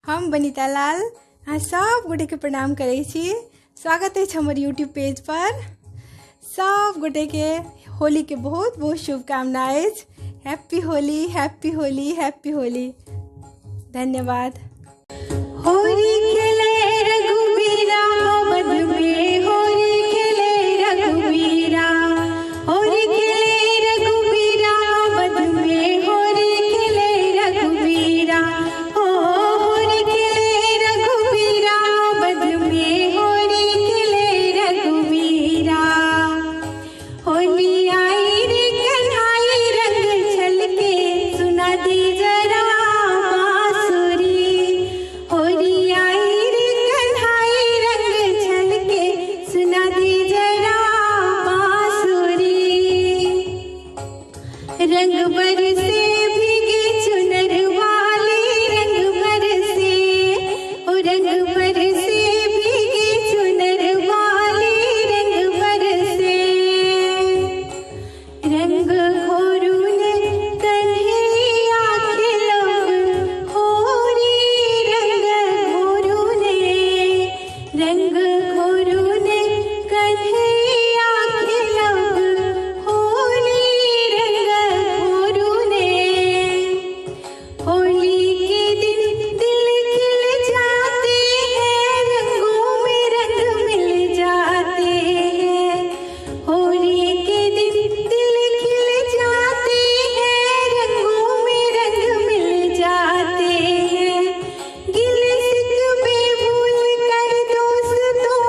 हम बनीता लाल अहाँ सब गोटे के प्रणाम करे छी। स्वागत है हमर यूट्यूब पेज पर। सब गोटे के होली के बहुत बहुत शुभकामनाएं। Happy Holi, happy Holi, happy Holi. धन्यवाद। होली खेले रघुवीरा मद में, होली खेले रघुवीरा, होली खेले रघुवीरा मद में, होली खेले रघुवीरा, हो होली खेले रघुवीरा मद में, होली खेले रघुवीरा। होली आई रे कन्हाई रंग छलके, सुना दी जरा बांसुरी। होली आई रे कन्हाई रंग छलके, सुना दी जरा बांसुरी। रंग बरसे भीगे चुनर वाली, रंग बरसे, ओ रंग बरसे भीगे चुनर वाली, रंग बरसे। रंग घोरूने कन्हैया खिलब, होरी रंग घोरूने, रंग घोरूने कन्हैया खिलब, होली रंग घोरूने। होली के दिन दिल खिल जाते हैं, रंगों में रंग मिल जाते हैं। होली के दिन दिल खिल जाते हैं, रंगों में रंग मिल जाते हैं। गिले शिकवे भूल कर दोस्तों,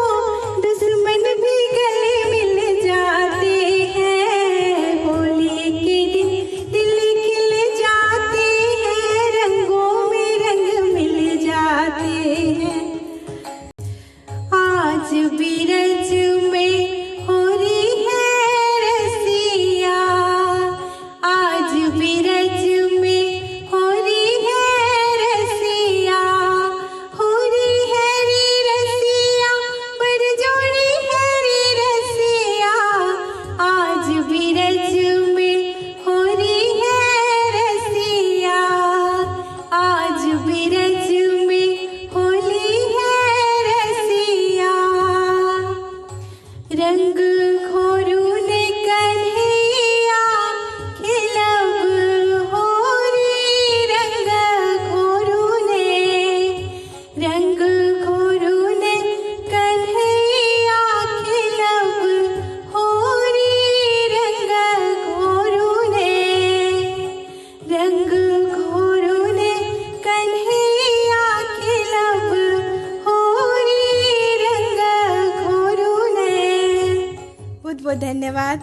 दुश्मन भी गले मिल जाते हैं। होली के दिन दिल खिल जाते हैं, रंगों में रंग मिल जाते हैं। आज बीरज में होली है रसिया, आज बीरज में होली है रसिया, होली है रे रसिया, पर जोड़ी है रे रसिया। आज बीरज में होली है रसिया, आज बीरज में होली है रसिया। रंग घोरूने कन्हैया खिलब, होरी रंग घोरूने, रंग घोरूने कन्हैया खिलब, होरी रंग घोरूने, रंग घोरूने कन्हैया खिलब, होरी रंग घोरूने। बहुत बहुत धन्यवाद।